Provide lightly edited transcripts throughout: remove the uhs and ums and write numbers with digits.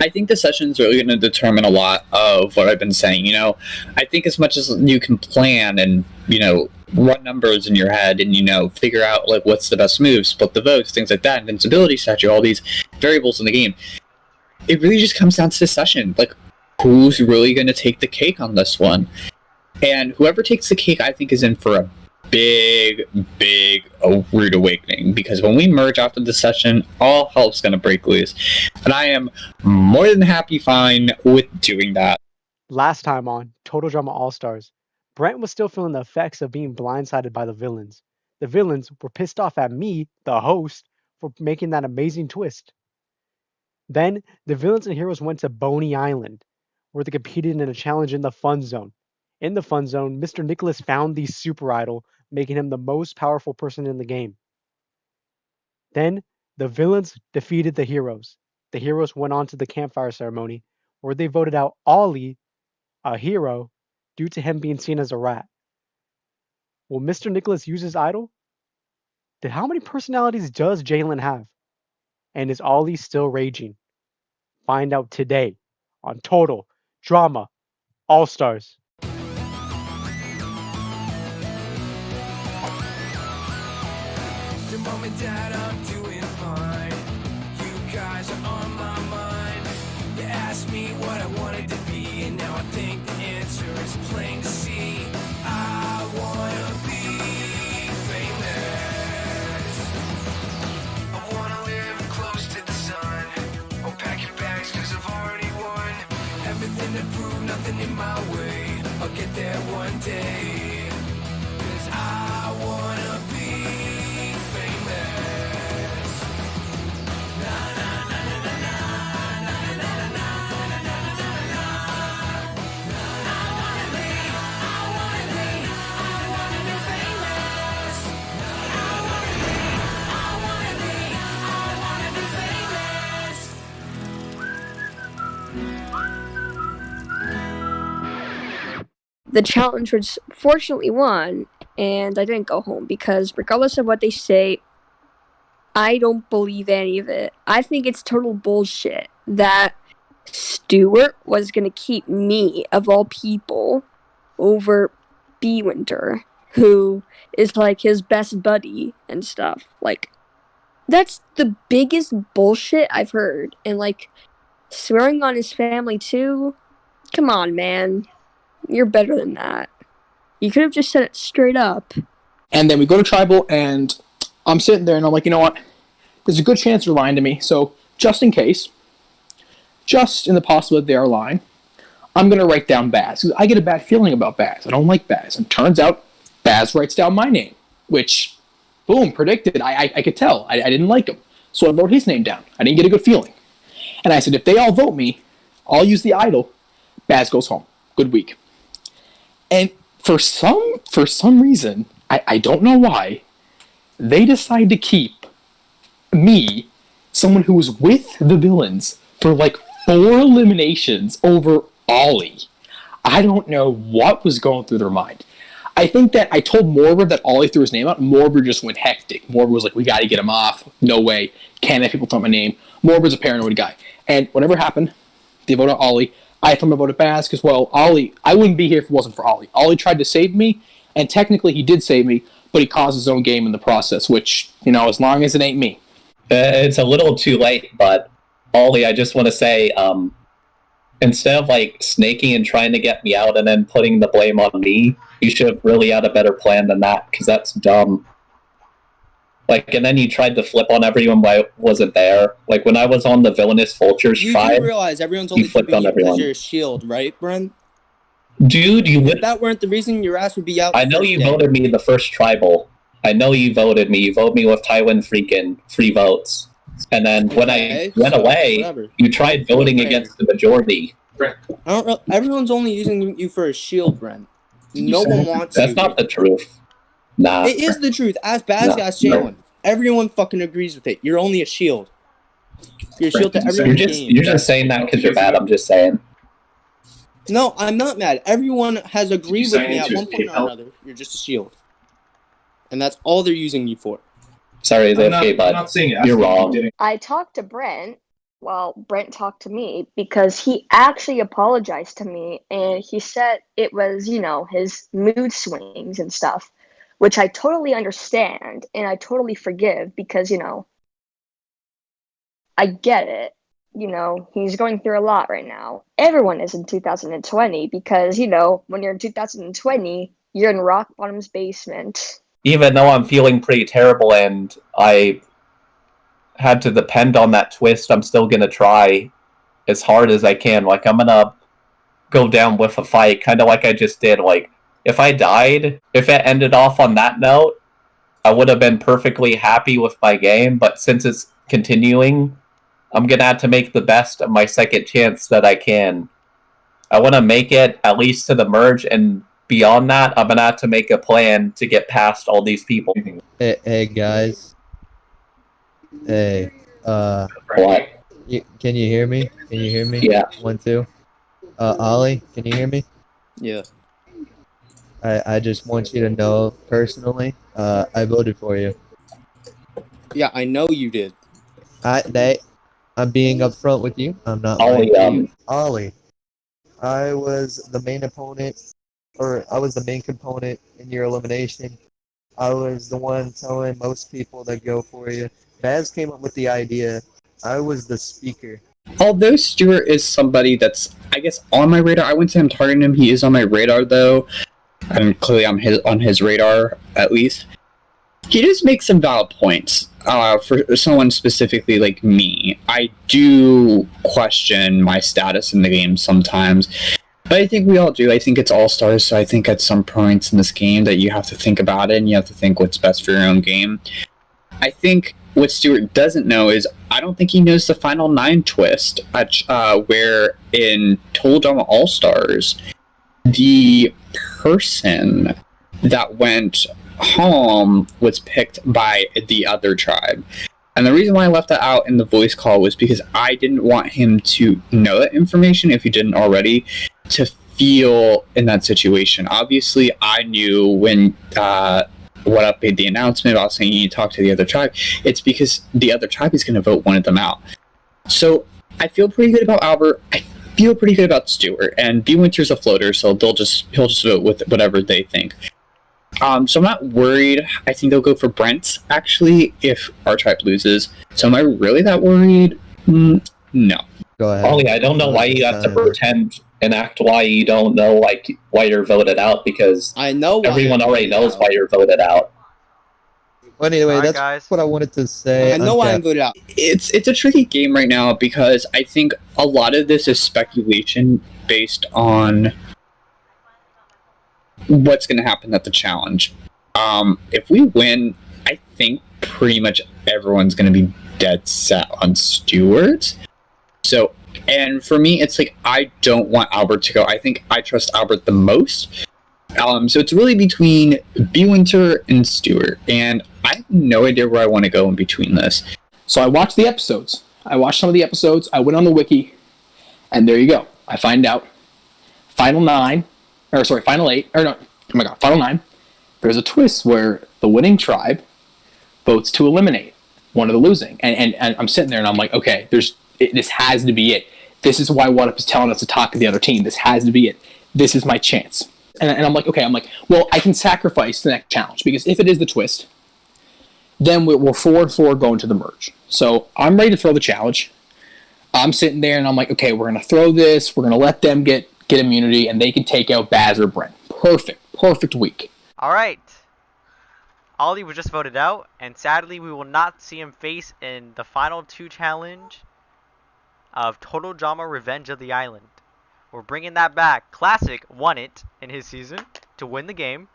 I think the session is really going to determine a lot of what I've been saying. I think as much as you can plan and run numbers in your head and figure out like what's the best move, split the votes, things like that, invincibility statue, all these variables in the game, it really just comes down to the session. Like, who's really going to take the cake on this one? And whoever takes the cake, I think, is in for a big rude awakening, because when we merge after the session, all hell's gonna break loose, and I am more than fine with doing that. Last time on Total Drama All-Stars, Brent was still feeling the effects of being blindsided by the villains. The villains were pissed off at me, the host, for making that amazing twist. Then the villains and heroes went to Boney Island, where they competed in a challenge in the Fun Zone. In the Fun Zone, Mr. Nicholas found the Super Idol, making him the most powerful person in the game. Then, the villains defeated the heroes. The heroes went on to the campfire ceremony, where they voted out Ollie, a hero, due to him being seen as a rat. Will Mr. Nicholas use his idol? How many personalities does Jalen have? And is Ollie still raging? Find out today on Total Drama All-Stars. Mom and Dad, I'm doing fine. You guys are on my mind. You asked me what I wanted to be, and now I think the answer is plain to see. I wanna be famous. I wanna live close to the sun. I'll pack your bags 'cause I've already won. Everything to prove, nothing in my way. I'll get there one day. 'Cause I wanna be the challenge was fortunately won, and I didn't go home because regardless of what they say, I don't believe any of it. I think it's total bullshit that Stuart was going to keep me, of all people, over B. Winter, who is like his best buddy and stuff. Like, that's the biggest bullshit I've heard. And like, swearing on his family too? Come on, man. You're better than that. You could have just said it straight up. And then we go to Tribal, and I'm sitting there, and I'm like, you know what? There's a good chance they're lying to me, so just in case, just in the possibility they are lying, I'm going to write down Baz. I get a bad feeling about Baz. I don't like Baz. And turns out, Baz writes down my name, which, boom, predicted. I could tell. I didn't like him. So I wrote his name down. I didn't get a good feeling. And I said, if they all vote me, I'll use the idol. Baz goes home. Good week. And for some reason, I don't know why, they decide to keep me, someone who was with the villains, for like 4 eliminations over Ollie. I don't know what was going through their mind. I think that I told Morber that Ollie threw his name out. Morber just went hectic. Morber was like, we got to get him off. No way. Can't have people tell my name. Morber's a paranoid guy. And whatever happened, they voted Ollie. I told him about it Baz because, well, Ollie, I wouldn't be here if it wasn't for Ollie. Ollie tried to save me, and technically he did save me, but he caused his own game in the process, which, as long as it ain't me. It's a little too late, but Ollie, I just want to say, instead of like snaking and trying to get me out and then putting the blame on me, you should have really had a better plan than that, because that's dumb. Like, and then you tried to flip on everyone while I wasn't there. Like, when I was on the villainous vultures tribe, you do realize everyone's only flipping you because you're a shield, right, Brent? Dude, if that weren't the reason, your ass would be out. I know you voted me the first tribal. I know you voted me. You voted me with Tywin freaking 3 votes. And then when I went away, whatever. You tried voting against the majority. Everyone's only using you for a shield, Brent. No one wants you. That's not the truth. Nah. It is the truth. Ask Baz, ask Jalen. No. Everyone fucking agrees with it. You're only a shield. You're a shield to everyone. You're just saying that because you're bad. I'm just saying. No, I'm not mad. Everyone has agreed with me at one point or another. You're just a shield. And that's all they're using you for. Sorry, AFK, bud. You're wrong. I talked to Brent well, Brent talked to me because he actually apologized to me and he said it was, his mood swings and stuff, which I totally understand and I totally forgive because, I get it. He's going through a lot right now. Everyone is in 2020 because, when you're in 2020, you're in rock bottom's basement. Even though I'm feeling pretty terrible and I had to depend on that twist, I'm still gonna try as hard as I can. Like, I'm gonna go down with a fight, kind of like I just did. Like, if I died, if it ended off on that note, I would have been perfectly happy with my game, but since it's continuing, I'm gonna have to make the best of my second chance that I can. I want to make it at least to the merge, and beyond that, I'm gonna have to make a plan to get past all these people. Hey guys. Hey, What? can you hear me? Can you hear me? Yeah. 1, 2. Ollie, can you hear me? Yeah. I just want you to know personally, I voted for you. Yeah, I know you did. I'm being upfront with you. I'm not lying to you. Ollie, I was the main opponent, or I was the main component in your elimination. I was the one telling most people to go for you. Baz came up with the idea. I was the speaker. Although Stuart is somebody that's, I guess, on my radar, I wouldn't say I'm targeting him. He is on my radar, though. And clearly I'm on his radar, at least. He does make some valid points. For someone specifically like me, I do question my status in the game sometimes. But I think we all do. I think it's all-stars, so I think at some points in this game that you have to think about it, and you have to think what's best for your own game. I think what Stuart doesn't know is I don't think he knows the Final 9 twist, where in Total Drama All-Stars, the person that went home was picked by the other tribe. And the reason why I left that out in the voice call was because I didn't want him to know that information, if he didn't already, to feel in that situation. Obviously, I knew when What Up made the announcement about saying you need to talk to the other tribe. It's because the other tribe is going to vote one of them out. So I feel pretty good about Albert. I feel pretty good about Stuart. And B Winter's a floater, so he'll just vote with whatever they think. So I'm not worried. I think they'll go for Brent, actually, if our tribe loses. So am I really that worried? No. Go ahead. Ollie, I don't know why you have to pretend and act why you don't know, like, why you're voted out, because I know why everyone I'm already voted knows out. why you're voted out. But anyway, Alright, that's guys. what I wanted to say. I know why I'm voted out. It's a tricky game right now because I think a lot of this is speculation based on what's going to happen at the challenge. If we win, I think pretty much everyone's going to be dead set on Stuart. So, and for me, it's like I don't want Albert to go. I think I trust Albert the most. So it's really between B Winter and Stuart, and I have no idea where I want to go in between this. So I watched the episodes. I watched some of the episodes. I went on the wiki, and there you go. I find out Final 8, Final 9. There's a twist where the winning tribe votes to eliminate one of the losing. And I'm sitting there and I'm like, okay, this has to be it. This is why What Up is telling us to talk to the other team. This has to be it. This is my chance. And I'm like, okay, well, I can sacrifice the next challenge, because if it is the twist, then we're 4-4 going to the merge. So I'm ready to throw the challenge. I'm sitting there and I'm like, okay, we're going to throw this. We're going to let them get immunity, and they can take out Baz or Brent. Perfect week. Alright. Ollie was just voted out, and sadly we will not see him face in the final 2 challenge of Total Drama Revenge of the Island. We're bringing that back. Classic won it in his season to win the game.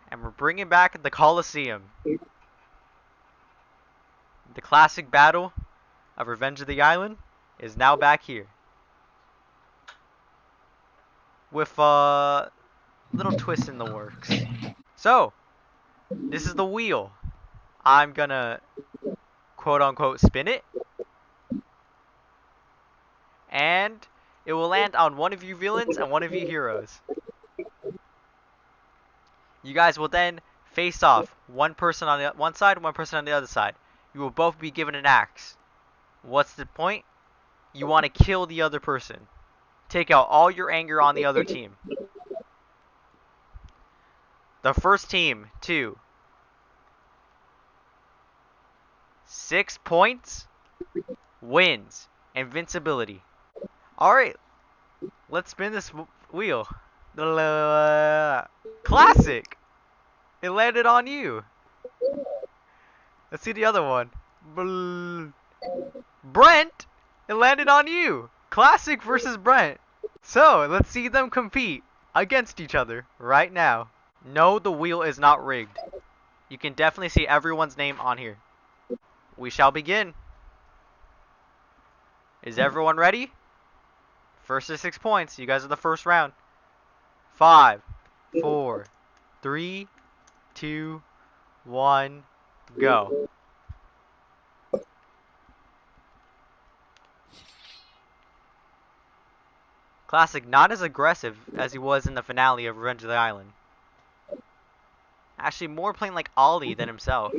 And we're bringing back the Coliseum. The classic battle of Revenge of the Island is now back here. With a little twist in the works. So, this is the wheel. I'm gonna quote unquote spin it. And it will land on one of you villains and one of you heroes. You guys will then face off. One person on the one side, one person on the other side. You will both be given an axe. What's the point? You want to kill the other person. Take out all your anger on the other team. The first team to 6 points wins invincibility. Alright, let's spin this wheel. Classic! It landed on you. Let's see the other one. Brent! It landed on you. Classic versus Brent. So, let's see them compete against each other right now. No, the wheel is not rigged. You can definitely see everyone's name on here. We shall begin. Is everyone ready? First to 6 points. You guys are the first round. 5, 4, 3, 2, 1, go. Classic, not as aggressive as he was in the finale of Revenge of the Island. Actually, more playing like Ollie than himself.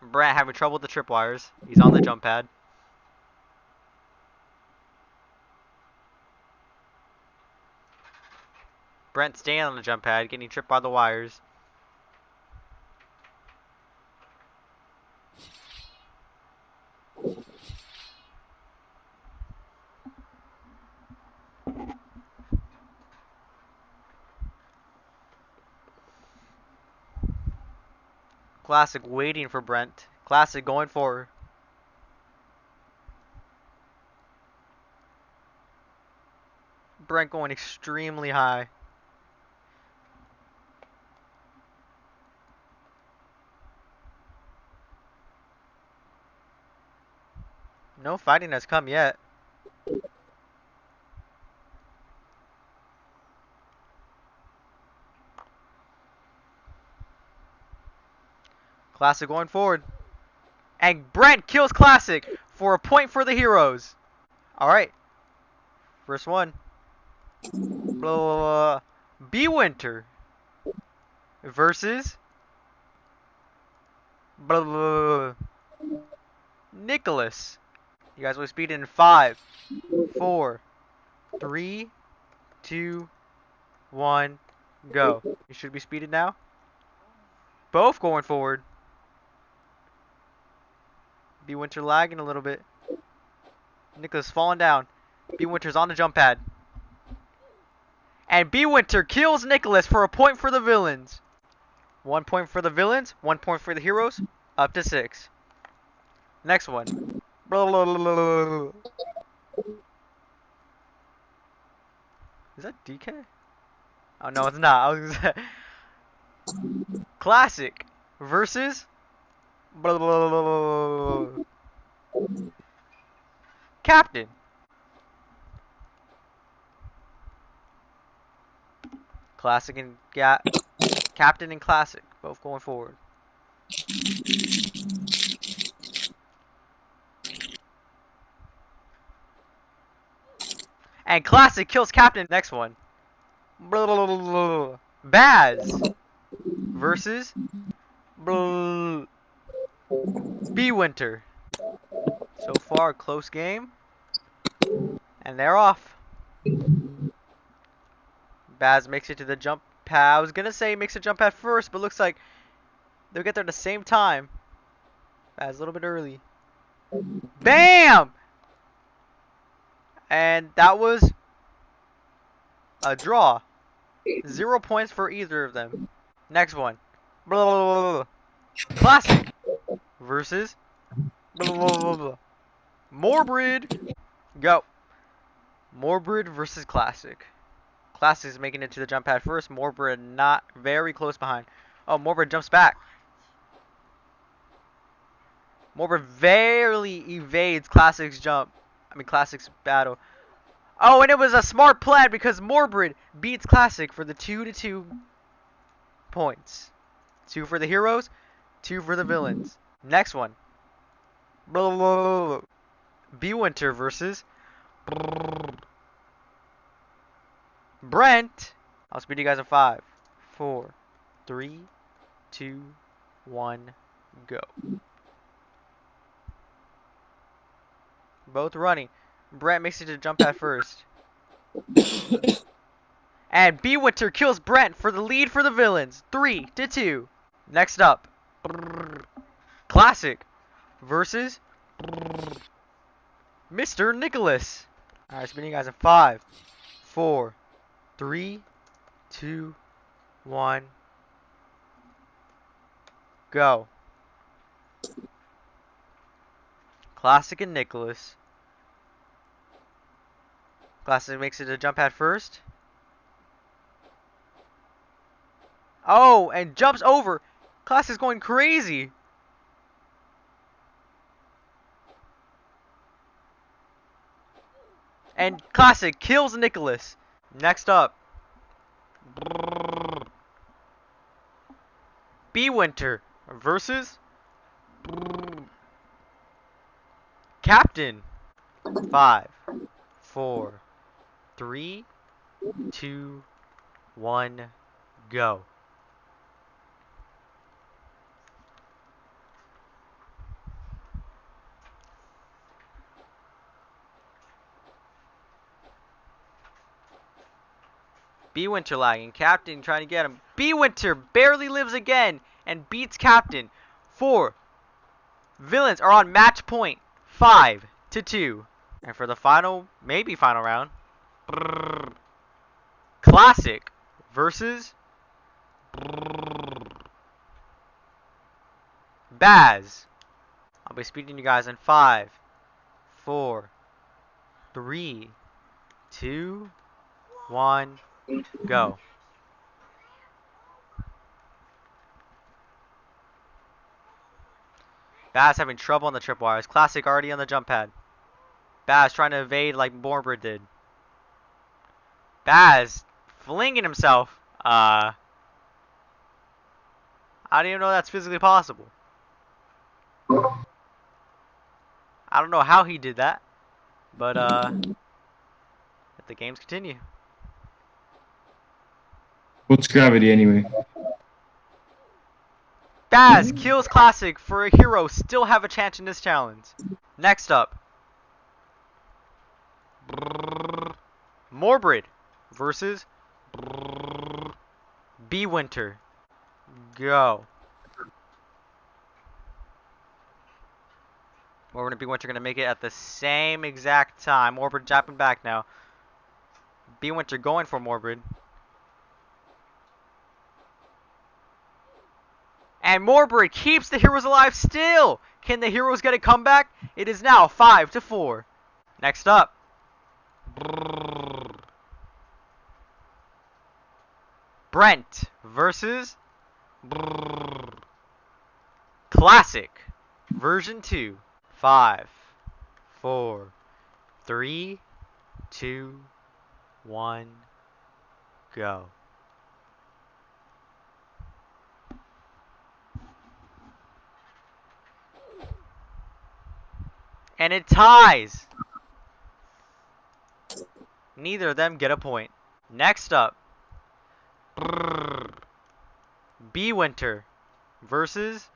Brent having trouble with the tripwires. He's on the jump pad. Brent staying on the jump pad, getting tripped by the wires. Classic waiting for Brent. Classic going forward. Brent going extremely high. No fighting has come yet. Classic going forward. And Brent kills Classic for a point for the heroes. Alright. First one. B Winter versus Nicholas. You guys will speed in 5, 4, 3, 2, 1, go. You should be speeded now. Both going forward. B Winter lagging a little bit. Nicholas falling down. B Winter's on the jump pad. And B Winter kills Nicholas for a point for the villains. 1 point for the villains, 1 point for the heroes, up to 6. Next one. Is that DK? Oh no, it's not. I was gonna say Classic versus Captain. Classic and Captain and Classic both going forward. And Classic kills Captain. Next one. Baz versus B Winter. So far, a close game. And they're off. Baz makes it to the jump pad. I was gonna say makes a jump pad first, but looks like they'll get there at the same time. Baz a little bit early. BAM! And that was a draw. 0 points for either of them. Next one. Classic versus Morbrid. Go. Morbrid versus Classic. Classic is making it to the jump pad first. Morbrid not very close behind. Oh, Morbrid jumps back. Morbrid barely evades Classic's jump. I mean, Classic's battle. Oh, and it was a smart plan because Morbrid beats Classic for the 2-2 points. 2 for the heroes, 2 for the villains. Next one. B Winter versus Brent. I'll speed you guys in 5, 4, 3, 2, 1, go. Both running. Brent makes it to jump pad first. And B Winter kills Brent for the lead for the villains. 3-2. Next up, Classic versus Mr. Nicholas. Alright, spinning you guys in 5, 4, 3, 2, 1. Go. Classic and Nicholas. Classic makes it to jump pad first. Oh, and jumps over. Classic's going crazy. And Classic kills Nicholas. Next up, B Winter versus Captain. 5, 4, 3, 2, 1, go. B Winter lagging. Captain trying to get him. B Winter barely lives again and beats Captain. 4 villains are on match point. 5-2. And for the final, maybe final round, Classic versus Baz. I'll be speaking to you guys in 5, 4, 3, 2, 1, go. Baz having trouble on the tripwires. Classic already on the jump pad. Baz trying to evade like Morbid did. Baz flinging himself. I don't even know that's physically possible. I don't know how he did that. But let the games continue. What's gravity anyway? Baz kills Classic for a hero still have a chance in this challenge. Next up, Morbid versus B Winter. Go. Morbid and B Winter gonna make it at the same exact time. Morbid jumping back now. B Winter going for Morbid. And Morbid keeps the heroes alive still. Can the heroes get a comeback? It is now 5-4. Next up, Brent versus Classic version 2. 5, 4, 3, 2, 1, go. And it ties. Neither of them get a point. Next up, B Winter versus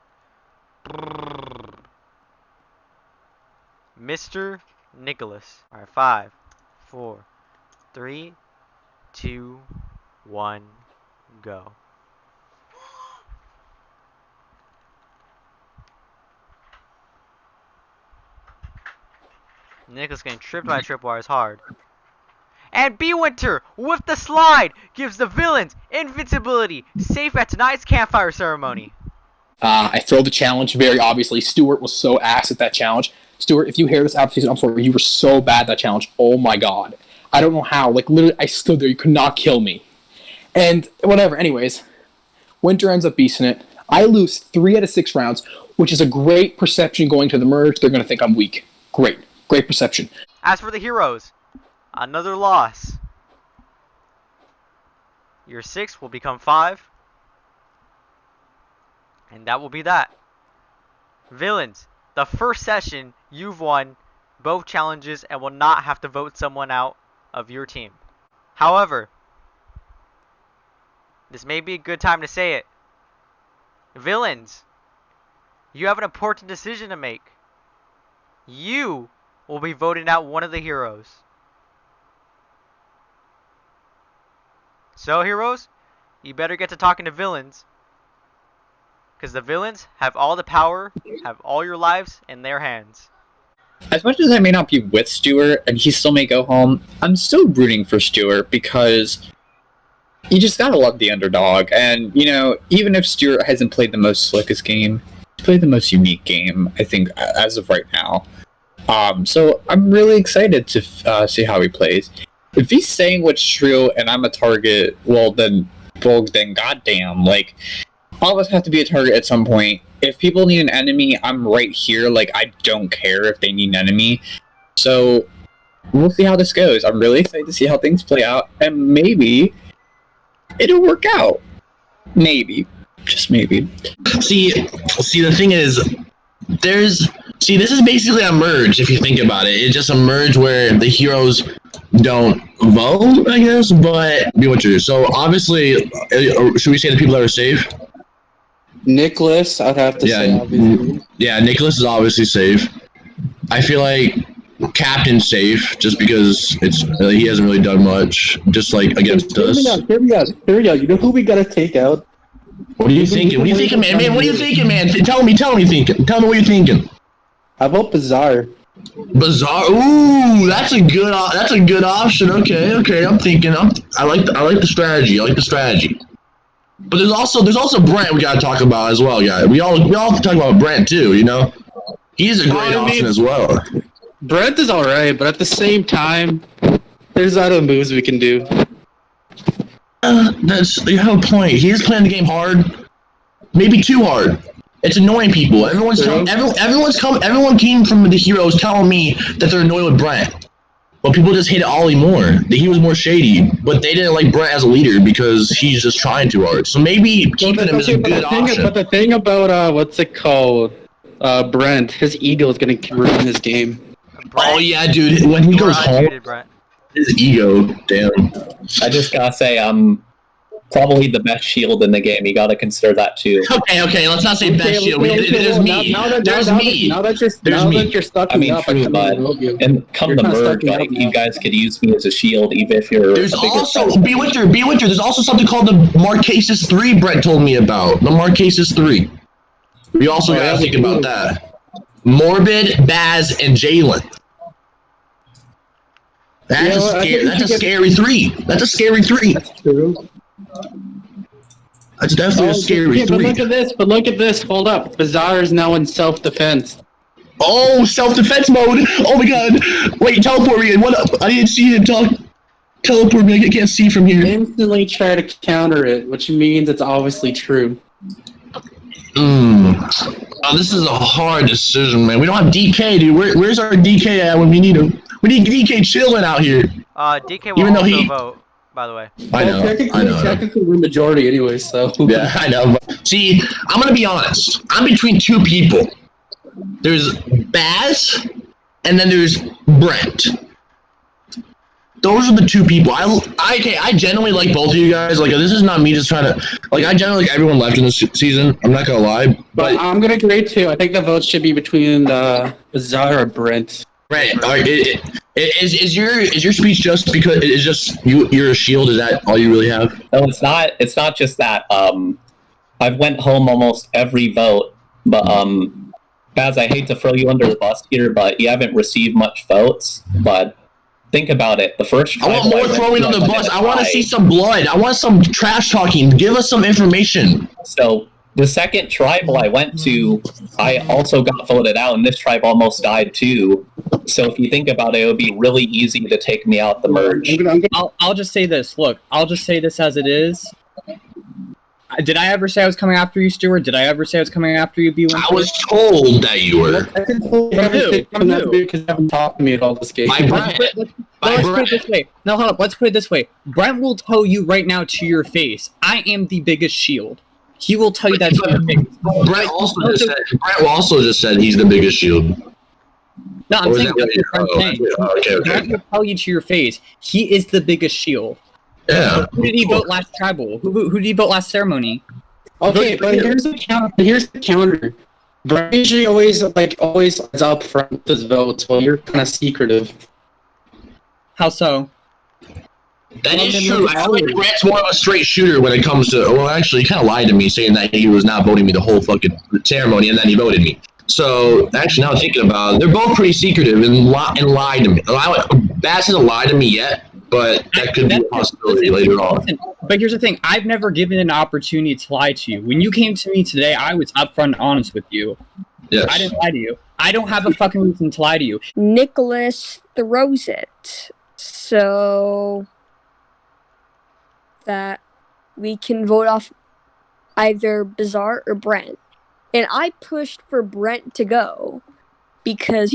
Mr. Nicholas. Alright, 5, 4, 3, 2, 1, go. Nicholas getting tripped by tripwires hard. And B Winter with the slide gives the villains invincibility, safe at tonight's campfire ceremony. I throw the challenge very obviously. Stuart was so ass at that challenge. Stuart, if you hear this after season, I'm sorry, you were so bad at that challenge. Oh my god. I don't know how. Like, literally, I stood there. You could not kill me. And whatever. Anyways, Winter ends up beasting it. I lose 3 out of 6 rounds, which is a great perception going to the merge. They're going to think I'm weak. Great. Great perception. As for the heroes, another loss. Your 6 will become 5. And that will be that. Villains, the first session, you've won both challenges and will not have to vote someone out of your team. However, this may be a good time to say it. Villains, you have an important decision to make. You will be voting out one of the heroes. So, heroes, you better get to talking to villains. Because the villains have all the power, have all your lives in their hands. As much as I may not be with Stuart and he still may go home, I'm still rooting for Stuart because you just gotta love the underdog. And, you know, even if Stuart hasn't played the most slickest game, he's played the most unique game, I think, as of right now. So I'm really excited to see how he plays. If he's saying what's true and I'm a target, well then goddamn, like, all of us have to be a target at some point. If people need an enemy, I'm right here. Like, I don't care if they need an enemy. So, we'll see how this goes. I'm really excited to see how things play out, and maybe it'll work out. Maybe. Just maybe. See, the thing is, this is basically a merge, if you think about it. It's just a merge where the heroes don't vote, I guess, but be what you do. So, obviously, should we say the people that are safe? Nicholas, I'd have to say, obviously. Yeah, Nicholas is obviously safe. I feel like Captain's safe, just because he hasn't really done much, just like against us. Here we go. You know who we gotta take out? What are you thinking? What are you thinking, man? What are you thinking, man? Tell me what you're thinking. How about Bazaar? Bazaar. Ooh, that's a good option. Okay. I like the strategy. But there's also Brent we gotta talk about as well, guys. We all have to talk about Brent too. You know, he's a great option as well. Brent is alright, but at the same time, there's other moves we can do. You have a point. He is playing the game hard, maybe too hard. It's annoying people. Everyone came from the heroes telling me that they're annoyed with Brent. But people just hated Ollie more. He was more shady, but they didn't like Brent as a leader because he's just trying too hard. So maybe keeping him is a good option. But the thing about what's it called, Brent, his ego is gonna ruin his game. Brent, oh yeah, dude. When he goes home, his ego. Damn. I just gotta say, probably the best shield in the game. You gotta consider that too. Okay. Let's not say best shield. There's me. Now that you're stuck I mean, true, but and come the merge, like you guys could use me as a shield, even if you're. There's also be with her. There's also something called the Marquesas 3. Brent told me about the Marquesas 3. We also gotta think about that. Morbid, Baz, and Jalen. That's a scary 3. That's a scary 3. That's true. That's definitely a scary 3. But look at this. Hold up. Bazaar is now in self-defense. Oh, self-defense mode. Oh my god. Wait, teleport me. What up? I didn't see him teleport me. I can't see from here. Instantly try to counter it, which means it's obviously true. Oh, this is a hard decision, man. We don't have DK, dude. Where's our DK at when we need him? We need DK chilling out here. DK will also vote, by the way. I know. Technically, we're majority anyway, so. Yeah, I know. See, I'm gonna be honest. I'm between two people. There's Baz, and then there's Brent. Those are the two people. I genuinely like both of you guys. Like, this is not me just trying to. Like, I generally like everyone left in this season. I'm not gonna lie, but I'm gonna agree too. I think the votes should be between Bazaar or Brent. Right. Is your speech just because it's just you're a shield? Is that all you really have? No, it's not. It's not just that. I've went home almost every vote, but Baz, I hate to throw you under the bus here, but you haven't received much votes. But think about it. The first. I want more throwing on the bus. I want to see some blood. I want some trash talking. Give us some information. So the second tribal I went to, I also got voted out, and this tribe almost died too. So if you think about it, it would be really easy to take me out the merge. I'll just say this. Look, I'll just say this as it is. Did I ever say I was coming after you, Stuart? Did I ever say I was coming after you, B1? I was told that you were. Because you haven't talked to me at all this game. Let's put it this way. No, hold up. Let's put it this way. Brent will tell you right now to your face, I am the biggest shield. He will tell you that to your face. Brent also just said he's the biggest shield. No, I'm saying that's what I'm saying. Okay. Brent will tell you to your face, he is the biggest shield. Yeah. Who did he vote last tribal? Who did he vote last ceremony? Okay, but here's the counter. Brent usually always is up front with his votes, while you're kind of secretive. How so? That is true. I feel like Brent's more of a straight shooter when it comes to. Well, actually, he kind of lied to me, saying that he was not voting me the whole fucking ceremony, and then he voted me. So actually, now thinking about it, they're both pretty secretive and lied to me. Bass hasn't lied to me yet, but that could be a possibility later on. But here's the thing: I've never given an opportunity to lie to you. When you came to me today, I was upfront and honest with you. Yes. I didn't lie to you. I don't have a fucking reason to lie to you. Nicholas throws it, so that we can vote off either Bizarre or Brent. And I pushed for Brent to go because,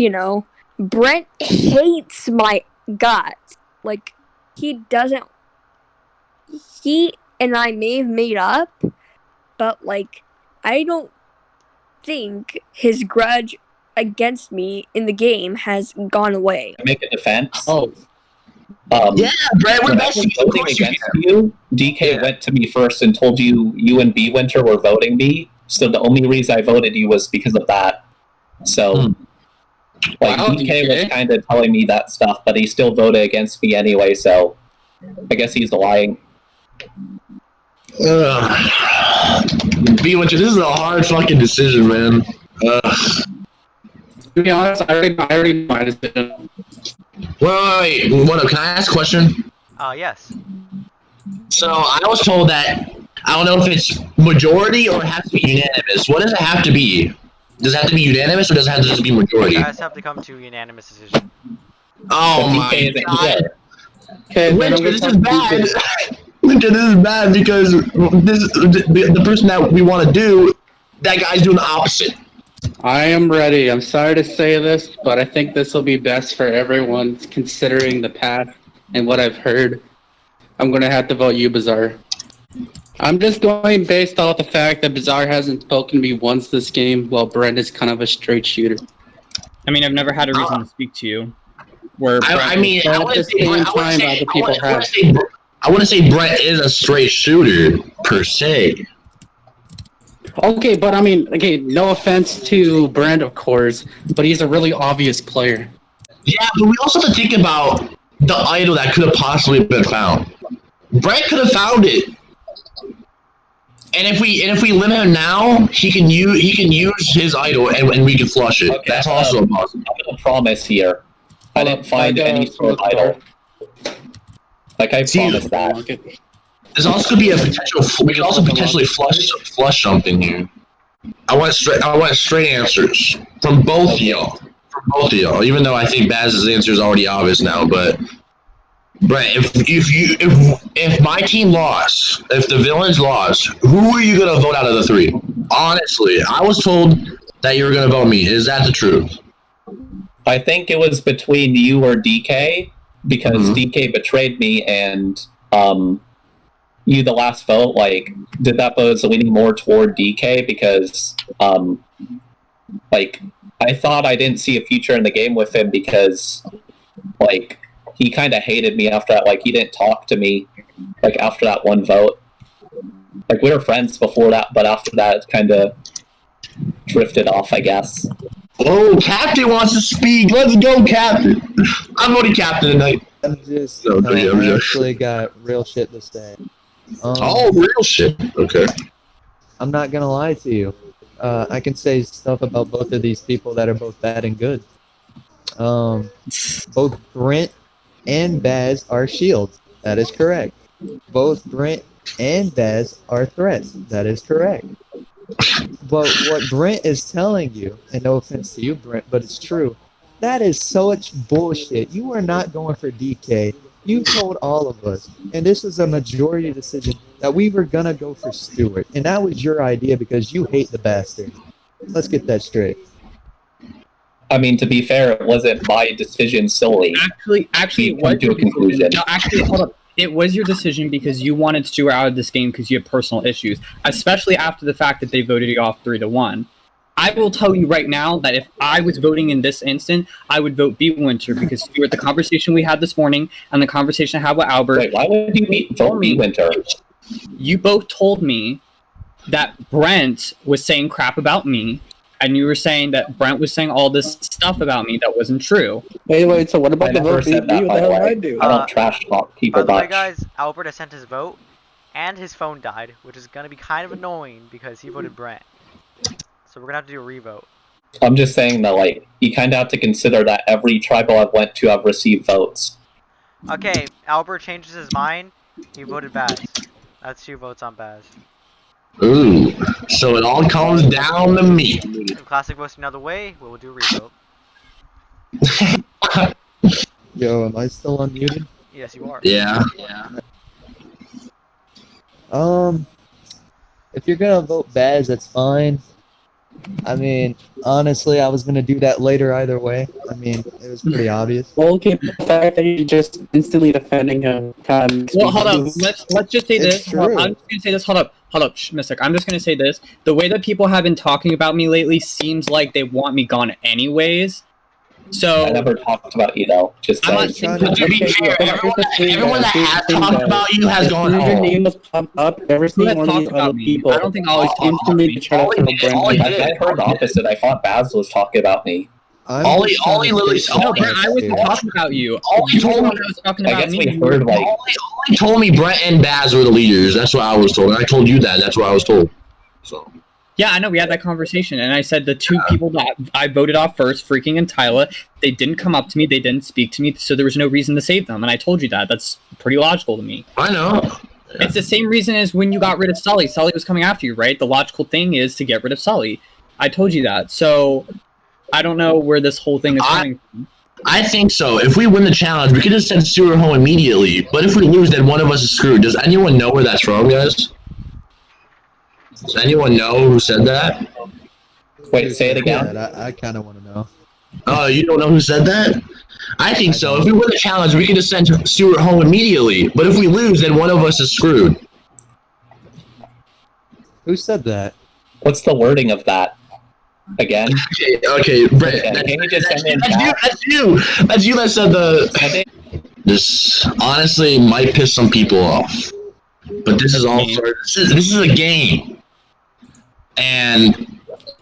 Brent hates my guts. Like, he and I may have made up, but, like, I don't think his grudge against me in the game has gone away. Make a defense. Oh. Yeah, Brad, we're best voting against you. DK went to me first and told you and B Winter were voting me. So the only reason I voted you was because of that. So, DK was kind of telling me that stuff, but he still voted against me anyway. So, I guess he's lying. B Winter, this is a hard fucking decision, man. To be honest, I already know my decision. Wait, can I ask a question? Yes. So I was told that I don't know if it's majority or it has to be unanimous. What does it have to be? Does it have to be unanimous or does it have to just be majority? You guys have to come to a unanimous decision. Oh my god. Okay, Winter, this is bad. Winter, this is bad because the person that we want to do, that guy's doing the opposite. I am ready. I'm sorry to say this, but I think this will be best for everyone considering the path and what I've heard. I'm going to have to vote you, Bizarre. I'm just going based off the fact that Bizarre hasn't spoken to me once this game, while Brent is kind of a straight shooter. I mean, I've never had a reason to speak to you. I wouldn't say Brent is a straight shooter, per se. Okay, but I mean, no offense to Brent, of course, but he's a really obvious player. Yeah, but we also have to think about the idol that could have possibly been found. Brent could have found it. And if we limit him now, he can use his idol and we can flush it. Okay, that's also possible. I'm gonna promise here. I didn't find any sort of idol. Like I promised that. There's also could be a potential. We could also potentially flush something here. I want straight answers from both of y'all. Even though I think Baz's answer is already obvious now, but Brent, if my team lost, if the villains lost, who are you gonna vote out of the three? Honestly, I was told that you were gonna vote me. Is that the truth? I think it was between you or DK because DK betrayed me and you the last vote, did that vote is leaning more toward DK because I thought I didn't see a future in the game with him because he kind of hated me after that. He didn't talk to me after that one vote. We were friends before that, but after that it kind of drifted off, I guess. Oh, Captain wants to speak. Let's go, Captain. I'm voting Captain tonight. I actually got real shit to say. Real shit. Okay. I'm not gonna lie to you. I can say stuff about both of these people that are both bad and good. Both Brent and Baz are shields. That is correct. Both Brent and Baz are threats. That is correct. But what Brent is telling you, and no offense to you, Brent, but it's true, that is such bullshit. You are not going for DK. You told all of us, and this was a majority decision, that we were going to go for Stewart. And that was your idea because you hate the bastard. Let's get that straight. I mean, to be fair, it wasn't my decision solely. Actually, it was your decision. No, actually, hold up. It was your decision because you wanted Stewart out of this game because you have personal issues, especially after the fact that they voted you off 3-1. I will tell you right now that if I was voting in this instant, I would vote B Winter because Stewart, the conversation we had this morning and the conversation I had with Albert. Wait, why would you vote B Winter? You both told me that Brent was saying crap about me and you were saying that Brent was saying all this stuff about me that wasn't true. Wait, so what about I the never vote? said that, What by the the hell did I way. do? I don't trash talk people By the way, much. guys, Albert has sent his vote, and his phone died, which is gonna be kind of annoying because he voted Brent. So we're gonna have to do a revote. I'm just saying that, like, you kind of have to consider that every tribal I've went to, I've received votes. Okay, Albert changes his mind. He voted Baz. That's 2 votes on Baz. Ooh, so it all comes down to me. If Classic votes another way, we'll do a revote. Yo, am I still unmuted? Yes, you are. Yeah. If you're gonna vote Baz, that's fine. I mean, honestly, I was gonna do that later either way. I mean, it was pretty obvious. Well, okay, the fact that you're just instantly defending him kind of makes Well, me hold up. confused. Let's just say It's this. Hold up. true. I'm just gonna say this. Hold up, Mystic. I'm just gonna say this. The way that people have been talking about me lately seems like they want me gone anyways. So I never talked about you, though. Just I'm not saying. But to be fair, everyone that has talked about you has gone Your home. name was popped up. Every Who has single one of talked these about other me? people I don't think I always talked about instantly me. try to throw Brent. I heard the opposite. I thought Baz was talking about me. I'm just trying to Ollie stay literally- No, Brent, I wasn't here. talking about you. Ollie You told were the me- one that was talking I about guess me. we heard, like, Ollie told me Brent and Baz were the leaders. That's what I was told. And I told you that. That's what I was told. So. Yeah, I know. We had that conversation, and I said the 2 people that I voted off first, Freaking and Tyler, they didn't come up to me, they didn't speak to me, so there was no reason to save them. And I told you that. That's pretty logical to me. I know. It's the same reason as when you got rid of Sully. Sully was coming after you, right? The logical thing is to get rid of Sully. I told you that. So I don't know where this whole thing is coming from. I think so. If we win the challenge, we could just send Stewart home immediately. But if we lose, then one of us is screwed. Does anyone know where that's from, guys? Does anyone know who said that? Wait, say it again. I kind of want to know. Oh, you don't know who said that? I think so. If we win the challenge, we can just send Stewart home immediately. But if we lose, then one of us is screwed. Who said that? What's the wording of that? Again? Okay, Brett. Can you just send me in That's chat? you that said the. This honestly might piss some people off, but this is all. This is a game, and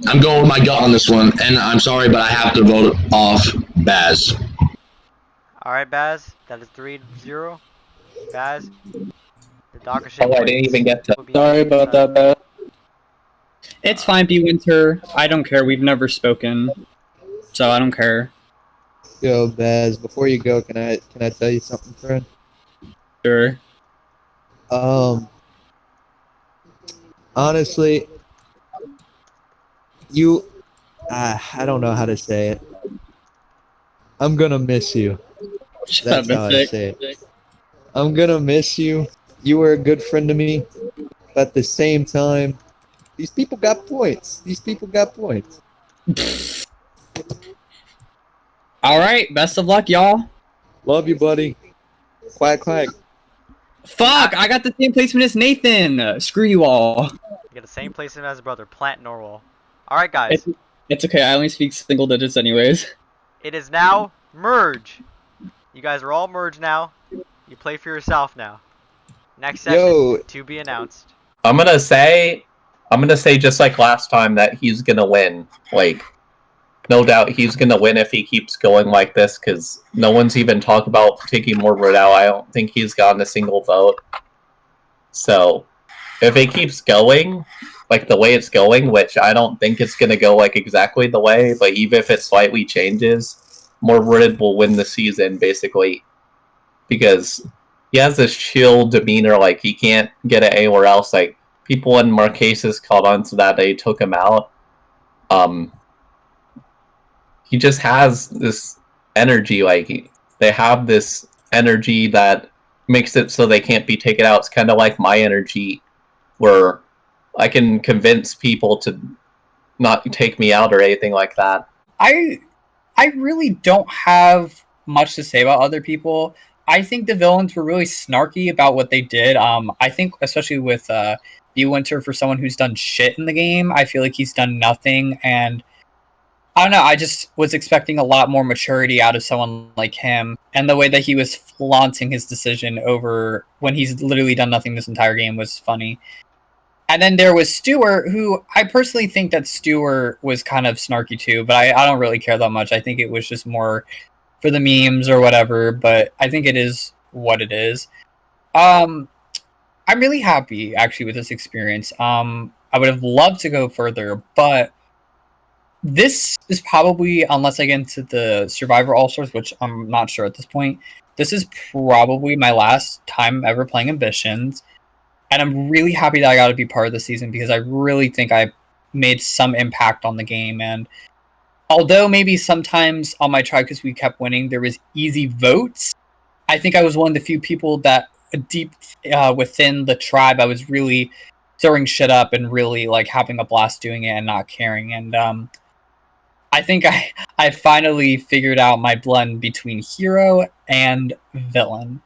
I'm going with my gut on this one. And I'm sorry, but I have to vote off Baz. Alright, Baz. That is 3-0. Baz. The Docker Oh, I didn't even get to. Sorry about that, Baz. It's fine, B. Winter. I don't care. We've never spoken. So I don't care. Yo, Baz, before you go, can I tell you something, friend? Sure. Honestly, I don't know how to say it. I'm gonna miss you. That's how I say it. I'm gonna miss you. You were a good friend to me. But at the same time, these people got points. Alright, best of luck, y'all. Love you, buddy. Quack, quack. Fuck, I got the same placement as Nathan. Screw you all. You get the same placement as his brother, Plant Norwell. Alright, guys. It's okay, I only speak single digits anyways. It is now merge. You guys are all merged now. You play for yourself now. Next session to be announced. I'm gonna say just like last time that he's gonna win. Like, no doubt he's gonna win if he keeps going like this, because no one's even talked about taking Morwood out. I don't think he's gotten a single vote. So, if it keeps going like the way it's going, which I don't think it's gonna go like exactly the way, but even if it slightly changes, Morwood will win the season basically, because he has this chill demeanor. Like, he can't get it anywhere else. Like, people in Marquesas caught on to that. They took him out. He just has this energy. Like, they have this energy that makes it so they can't be taken out. It's kind of like my energy, where I can convince people to not take me out or anything like that. I really don't have much to say about other people. I think the villains were really snarky about what they did. I think especially with B. Winter, for someone who's done shit in the game, I feel like he's done nothing, and I don't know, I just was expecting a lot more maturity out of someone like him, and the way that he was flaunting his decision over when he's literally done nothing this entire game was funny. And then there was Stewart, who I personally think that Stewart was kind of snarky too, but I don't really care that much. I think it was just more for the memes or whatever, but I think it is what it is. I'm really happy actually with this experience. I would have loved to go further, but this is probably, unless I get into the Survivor All-Stars, which I'm not sure at this point, this is probably my last time ever playing Ambitions. And I'm really happy that I got to be part of the season because I really think I made some impact on the game. And although maybe sometimes on my tribe, because we kept winning, there was easy votes, I think I was one of the few people that deep within the tribe, I was really throwing shit up and really like having a blast doing it and not caring. And I think I finally figured out my blend between hero and villain.